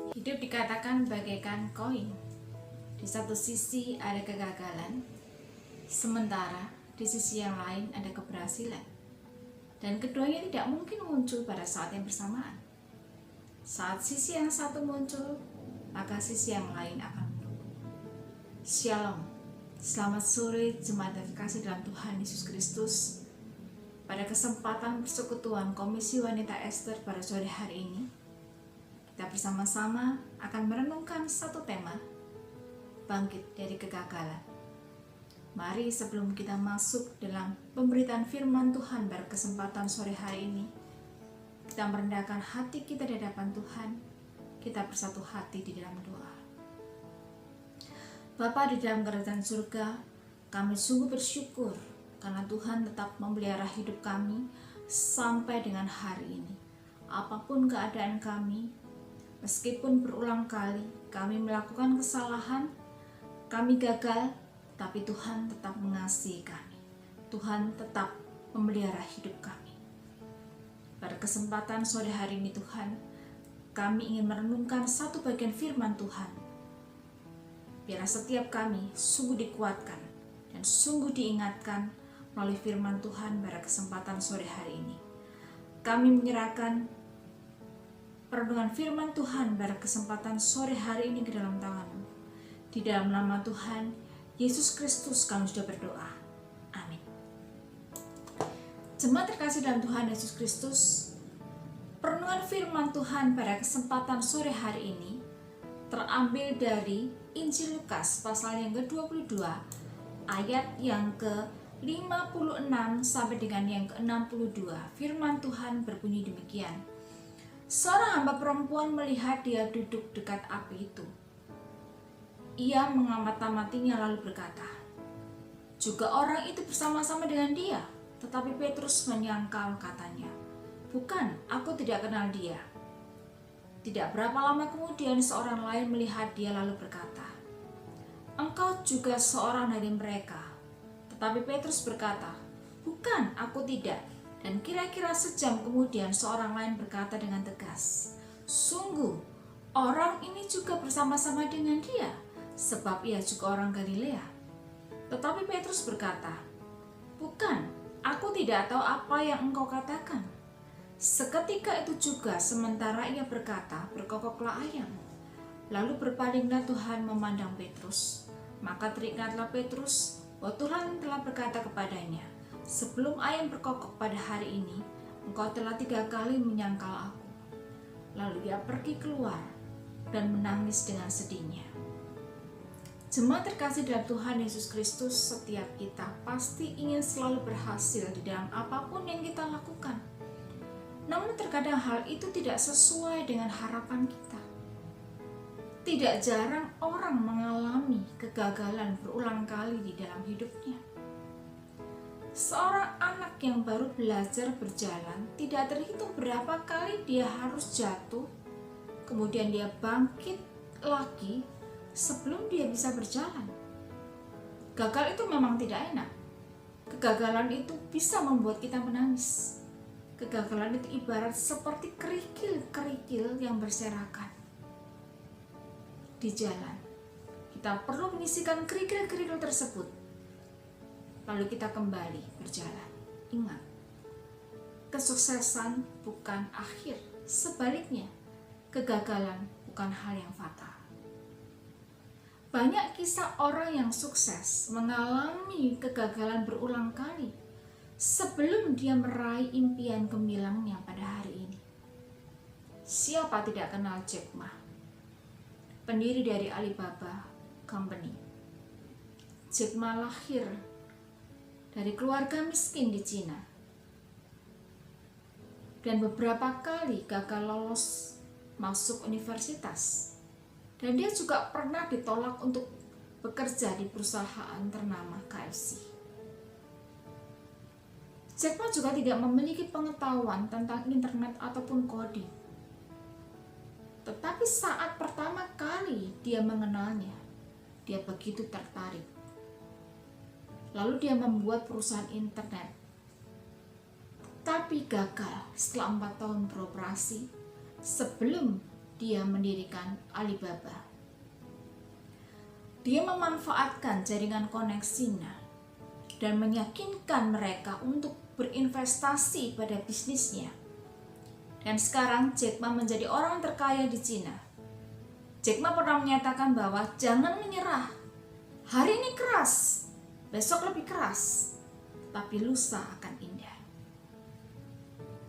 Hidup dikatakan bagaikan koin. Di satu sisi ada kegagalan, sementara di sisi yang lain ada keberhasilan. Dan keduanya tidak mungkin muncul pada saat yang bersamaan. Saat sisi yang satu muncul, maka sisi yang lain akan menunggu. Shalom, selamat sore jemaat yang terkasih dalam Tuhan Yesus Kristus. Pada kesempatan persekutuan Komisi Wanita Ester pada sore hari ini, kita bersama-sama akan merenungkan satu tema, bangkit dari kegagalan. Mari sebelum kita masuk dalam pemberitaan firman Tuhan pada kesempatan sore hari ini, kita merendahkan hati kita di hadapan Tuhan, kita bersatu hati di dalam doa. Bapa di dalam kerajaan surga, kami sungguh bersyukur karena Tuhan tetap memelihara hidup kami sampai dengan hari ini. Apapun keadaan kami, meskipun berulang kali kami melakukan kesalahan, kami gagal, tapi Tuhan tetap mengasihi kami. Tuhan tetap memelihara hidup kami. Pada kesempatan sore hari ini Tuhan, kami ingin merenungkan satu bagian firman Tuhan. Biar setiap kami sungguh dikuatkan dan sungguh diingatkan melalui firman Tuhan pada kesempatan sore hari ini. Kami menyerahkan perenungan firman Tuhan pada kesempatan sore hari ini ke dalam tangan-Mu. Di dalam nama Tuhan Yesus Kristus kami sudah berdoa. Amin. Jemaat terkasih dalam Tuhan Yesus Kristus, perenungan firman Tuhan pada kesempatan sore hari ini terambil dari Injil Lukas pasal yang ke-22 ayat yang ke-56 sampai dengan yang ke-62. Firman Tuhan berbunyi demikian. Seorang hamba perempuan melihat dia duduk dekat api itu. Ia mengamati-amatinya lalu berkata, juga orang itu bersama-sama dengan dia. Tetapi Petrus menyangkal katanya, bukan, aku tidak kenal dia. Tidak berapa lama kemudian seorang lain melihat dia lalu berkata, engkau juga seorang dari mereka. Tetapi Petrus berkata, bukan, aku tidak. Dan kira-kira sejam kemudian seorang lain berkata dengan tegas, sungguh, orang ini juga bersama-sama dengan dia, sebab ia juga orang Galilea. Tetapi Petrus berkata, bukan, aku tidak tahu apa yang engkau katakan. Seketika itu juga sementara ia berkata, berkokoklah ayam. Lalu berpalinglah Tuhan memandang Petrus. Maka teringatlah Petrus bahwa Tuhan telah berkata kepadanya, sebelum ayam berkokok pada hari ini, engkau telah 3 kali menyangkal aku. Lalu ia pergi keluar dan menangis dengan sedihnya. Jemaat terkasih dalam Tuhan Yesus Kristus, setiap kita pasti ingin selalu berhasil di dalam apapun yang kita lakukan. Namun terkadang hal itu tidak sesuai dengan harapan kita. Tidak jarang orang mengalami kegagalan berulang kali di dalam hidupnya. Seorang anak yang baru belajar berjalan tidak terhitung berapa kali dia harus jatuh, kemudian dia bangkit lagi sebelum dia bisa berjalan. Gagal itu memang tidak enak. Kegagalan itu bisa membuat kita menangis. Kegagalan itu ibarat seperti kerikil-kerikil yang berserakan di jalan. Kita perlu menyisihkan kerikil-kerikil tersebut, lalu kita kembali berjalan. Ingat, kesuksesan bukan akhir. Sebaliknya, kegagalan bukan hal yang fatal. Banyak kisah orang yang sukses mengalami kegagalan berulang kali sebelum dia meraih impian gemilangnya pada hari ini. Siapa tidak kenal Jack Ma, pendiri dari Alibaba Company. Jack Ma lahir dari keluarga miskin di Cina dan beberapa kali gagal lolos masuk universitas, dan dia juga pernah ditolak untuk bekerja di perusahaan ternama KFC. Jack Ma juga tidak memiliki pengetahuan tentang internet ataupun coding. Tetapi saat pertama kali dia mengenalnya, dia begitu tertarik. Lalu dia membuat perusahaan internet. Tapi gagal setelah 4 tahun beroperasi sebelum dia mendirikan Alibaba. Dia memanfaatkan jaringan koneksinya dan meyakinkan mereka untuk berinvestasi pada bisnisnya. Dan sekarang Jack Ma menjadi orang terkaya di Cina. Jack Ma pernah menyatakan bahwa jangan menyerah. Hari ini keras, besok lebih keras, tapi lusa akan indah.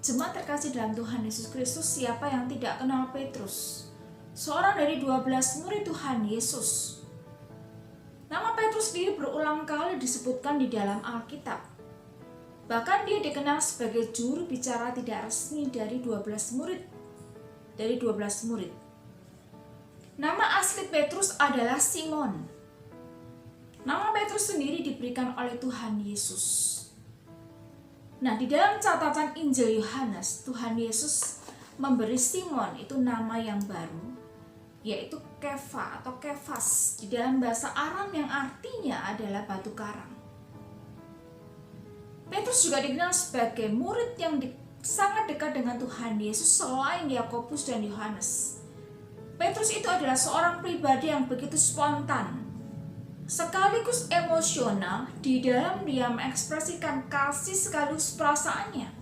Jemaat terkasih dalam Tuhan Yesus Kristus, siapa yang tidak kenal Petrus? Seorang dari 12 murid Tuhan Yesus. Nama Petrus sendiri berulang kali disebutkan di dalam Alkitab. Bahkan dia dikenal sebagai juru bicara tidak resmi dari 12 murid. Nama asli Petrus adalah Simon. Nama Petrus sendiri diberikan oleh Tuhan Yesus. Nah, di dalam catatan Injil Yohanes, Tuhan Yesus memberi Simon itu nama yang baru, yaitu Kefa atau Kefas, di dalam bahasa Aram yang artinya adalah batu karang. Petrus juga dikenal sebagai murid yang sangat dekat dengan Tuhan Yesus selain Yakobus dan Yohanes. Petrus itu adalah seorang pribadi yang begitu spontan, sekaligus emosional. Di dalam dia mengekspresikan kasih sekaligus perasaannya.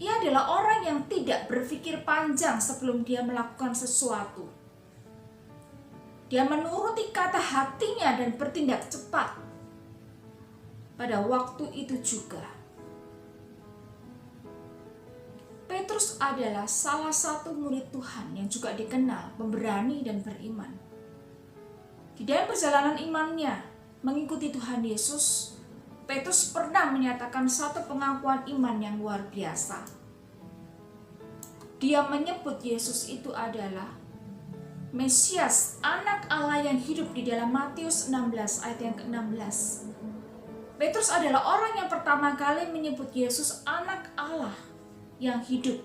Ia adalah orang yang tidak berpikir panjang sebelum dia melakukan sesuatu. Dia menuruti kata hatinya dan bertindak cepat. Pada waktu itu juga, Petrus adalah salah satu murid Tuhan yang juga dikenal pemberani dan beriman. Di dalam perjalanan imannya mengikuti Tuhan Yesus, Petrus pernah menyatakan satu pengakuan iman yang luar biasa. Dia menyebut Yesus itu adalah Mesias, anak Allah yang hidup di dalam Matius 16 ayat yang ke-16. Petrus adalah orang yang pertama kali menyebut Yesus anak Allah yang hidup.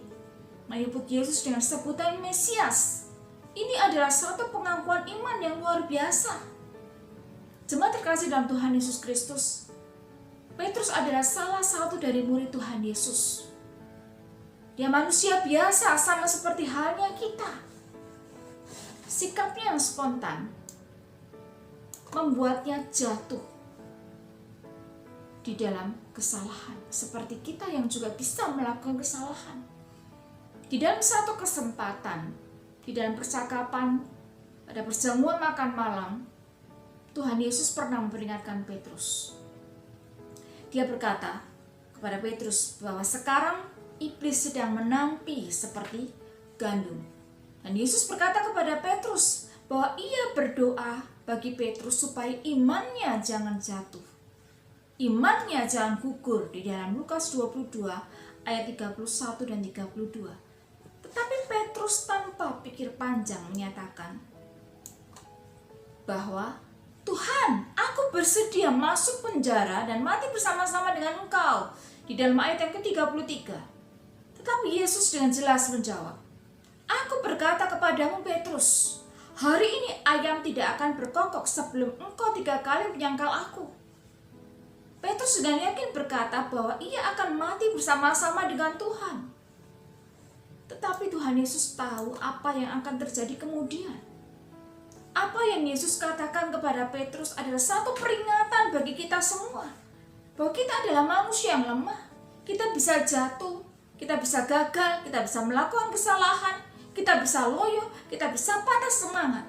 Menyebut Yesus dengan sebutan Mesias. Ini adalah satu pengakuan iman yang luar biasa. Jemaat terkasih dalam Tuhan Yesus Kristus, Petrus adalah salah satu dari murid Tuhan Yesus. Dia manusia biasa sama seperti halnya kita. Sikapnya yang spontan membuatnya jatuh di dalam kesalahan. Seperti kita yang juga bisa melakukan kesalahan. Di dalam satu kesempatan, di dalam percakapan pada perjamuan makan malam, Tuhan Yesus pernah memperingatkan Petrus. Dia berkata kepada Petrus bahwa sekarang iblis sedang menampi seperti gandum. Dan Yesus berkata kepada Petrus bahwa ia berdoa bagi Petrus supaya imannya jangan jatuh. Imannya jangan gugur, di dalam Lukas 22 ayat 31 dan 32. Tetapi Petrus tanpa pikir panjang menyatakan bahwa Tuhan, aku bersedia masuk penjara dan mati bersama-sama dengan Engkau, di dalam ayat yang ke-33. Tetapi Yesus dengan jelas menjawab, aku berkata kepadamu Petrus, hari ini ayam tidak akan berkokok sebelum engkau 3 kali menyangkal aku. Petrus dengan yakin berkata bahwa ia akan mati bersama-sama dengan Tuhan. Tetapi Tuhan Yesus tahu apa yang akan terjadi kemudian. Apa yang Yesus katakan kepada Petrus adalah satu peringatan bagi kita semua. Bahwa kita adalah manusia yang lemah. Kita bisa jatuh, kita bisa gagal, kita bisa melakukan kesalahan, kita bisa loyo, kita bisa patah semangat.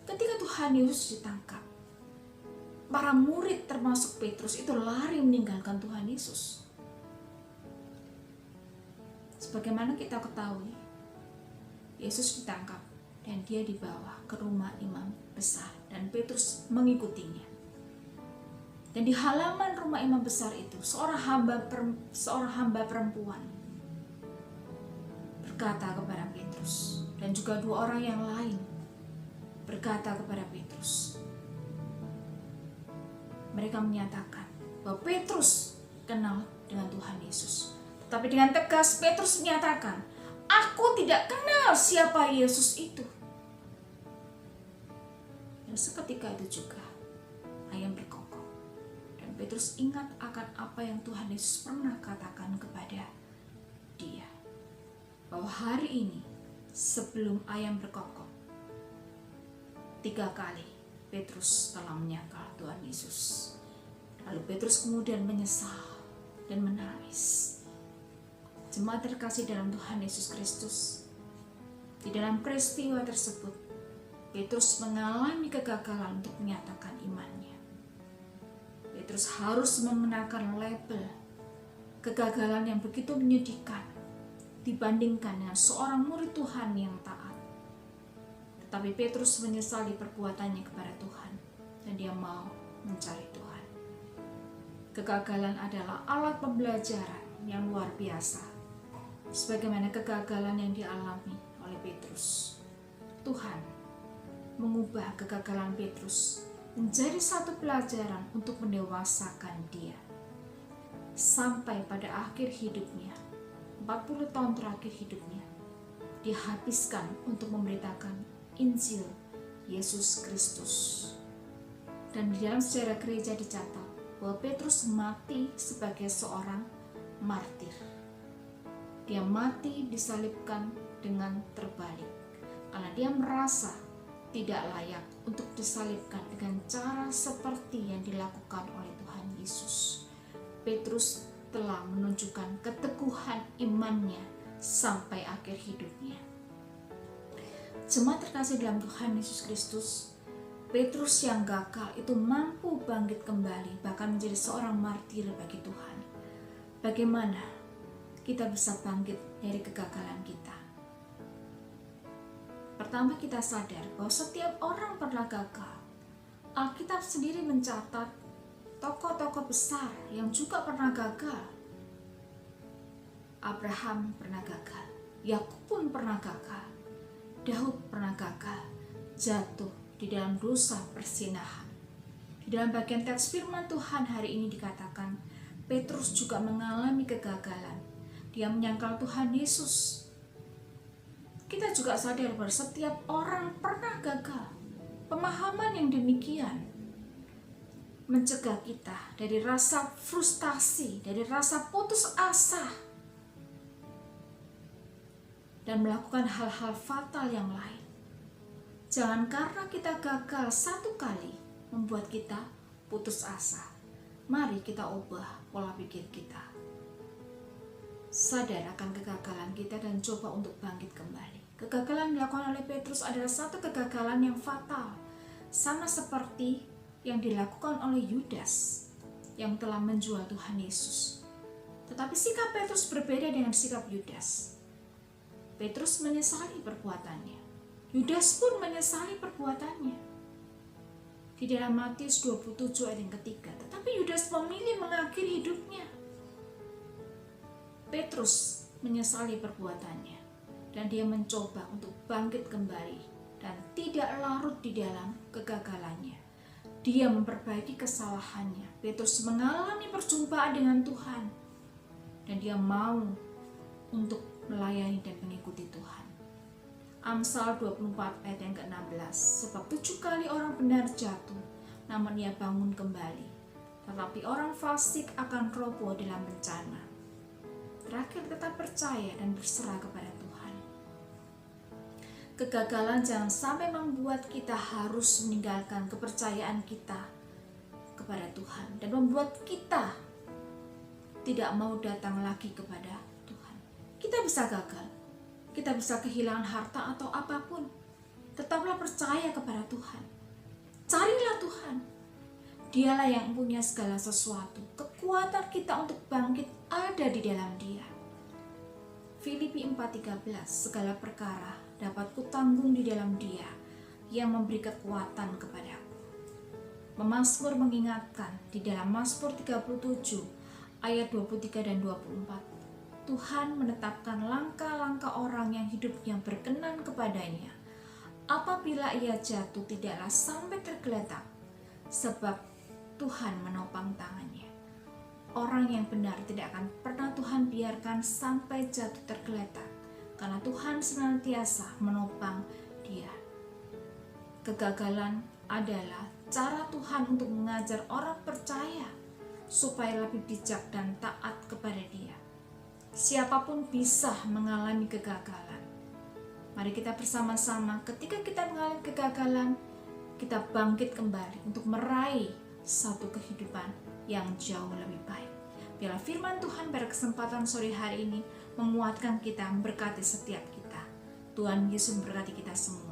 Ketika Tuhan Yesus ditangkap, para murid termasuk Petrus itu lari meninggalkan Tuhan Yesus. Sebagaimana kita ketahui, Yesus ditangkap dan dia dibawa ke rumah imam besar dan Petrus mengikutinya. Dan di halaman rumah imam besar itu, seorang hamba perempuan berkata kepada Petrus, dan juga 2 orang yang lain berkata kepada Petrus. Mereka menyatakan bahwa Petrus kenal dengan Tuhan Yesus. Tapi dengan tegas Petrus menyatakan, aku tidak kenal siapa Yesus itu. Dan seketika itu juga ayam berkokok. Dan Petrus ingat akan apa yang Tuhan Yesus pernah katakan kepada dia. bahwa hari ini sebelum ayam berkokok, 3 kali Petrus telah menyangkal Tuhan Yesus. Lalu Petrus kemudian menyesal dan menangis. Jemaat terkasih dalam Tuhan Yesus Kristus, di dalam peristiwa tersebut Petrus mengalami kegagalan untuk menyatakan imannya. Petrus harus mengenakan label kegagalan yang begitu menyedihkan dibandingkan dengan seorang murid Tuhan yang taat. Tetapi Petrus menyesali perbuatannya kepada Tuhan dan dia mau mencari Tuhan. Kegagalan adalah alat pembelajaran yang luar biasa, sebagaimana kegagalan yang dialami oleh Petrus. Tuhan mengubah kegagalan Petrus menjadi satu pelajaran untuk mendewasakan dia. Sampai pada akhir hidupnya, 40 tahun terakhir hidupnya, dihabiskan untuk memberitakan Injil Yesus Kristus. Dan di dalam sejarah gereja dicatat bahwa Petrus mati sebagai seorang martir. Dia mati disalibkan dengan terbalik karena dia merasa tidak layak untuk disalibkan dengan cara seperti yang dilakukan oleh Tuhan Yesus. Petrus telah menunjukkan keteguhan imannya sampai akhir hidupnya. Jemaat terkasih dalam Tuhan Yesus Kristus, Petrus yang gagal itu mampu bangkit kembali, bahkan menjadi seorang martir bagi Tuhan. Bagaimana kita bisa bangkit dari kegagalan kita? Pertama, kita sadar bahwa setiap orang pernah gagal. Alkitab sendiri mencatat tokoh-tokoh besar yang juga pernah gagal. Abraham pernah gagal, Yakub pun pernah gagal, Daud pernah gagal, jatuh di dalam dosa perzinahan. Di dalam bagian teks firman Tuhan hari ini dikatakan, Petrus juga mengalami kegagalan. Dia menyangkal Tuhan Yesus. Kita juga sadar bahwa setiap orang pernah gagal. Pemahaman yang demikian mencegah kita dari rasa frustasi, dari rasa putus asa, dan melakukan hal-hal fatal yang lain. Jangan karena kita gagal satu kali membuat kita putus asa. Mari kita ubah pola pikir kita. Sadar akan kegagalan kita dan coba untuk bangkit kembali. Kegagalan dilakukan oleh Petrus adalah satu kegagalan yang fatal, sama seperti yang dilakukan oleh Yudas yang telah menjual Tuhan Yesus. Tetapi sikap Petrus berbeda dengan sikap Yudas. Petrus menyesali perbuatannya. Yudas pun menyesali perbuatannya. Di dalam Matius 27 ayat yang ketiga, tetapi Yudas memilih mengakhiri hidupnya. Petrus menyesali perbuatannya dan dia mencoba untuk bangkit kembali dan tidak larut di dalam kegagalannya. Dia memperbaiki kesalahannya. Petrus mengalami perjumpaan dengan Tuhan dan dia mau untuk melayani dan mengikuti Tuhan. Amsal 24 ayat yang ke-16, sebab 7 kali orang benar jatuh, namun ia bangun kembali, tetapi orang fasik akan roboh dalam bencana. Terakhir, tetap percaya dan berserah kepada Tuhan. Kegagalan jangan sampai membuat kita harus meninggalkan kepercayaan kita kepada Tuhan dan membuat kita tidak mau datang lagi kepada Tuhan. Kita bisa gagal, kita bisa kehilangan harta atau apapun. Tetaplah percaya kepada Tuhan. Carilah Tuhan. Dialah yang punya segala sesuatu. Kekuatan kita untuk bangkit ada di dalam Dia. Filipi 4:13, segala perkara dapat kutanggung di dalam Dia yang memberi kekuatan kepadaku. Pemazmur mengingatkan di dalam Mazmur 37 ayat 23 dan 24. Tuhan menetapkan langkah-langkah orang yang hidupnya berkenan kepadanya. Apabila ia jatuh tidaklah sampai tergeletak, sebab Tuhan menopang tangannya. Orang yang benar tidak akan pernah Tuhan biarkan sampai jatuh tergeletak, karena Tuhan senantiasa menopang dia. Kegagalan adalah cara Tuhan untuk mengajar orang percaya supaya lebih bijak dan taat kepada Dia. Siapapun bisa mengalami kegagalan. Mari kita bersama-sama, ketika kita mengalami kegagalan, kita bangkit kembali untuk meraih satu kehidupan yang jauh lebih baik. Biarlah firman Tuhan pada kesempatan sore hari ini menguatkan kita, memberkati setiap kita. Tuhan Yesus memberkati kita semua.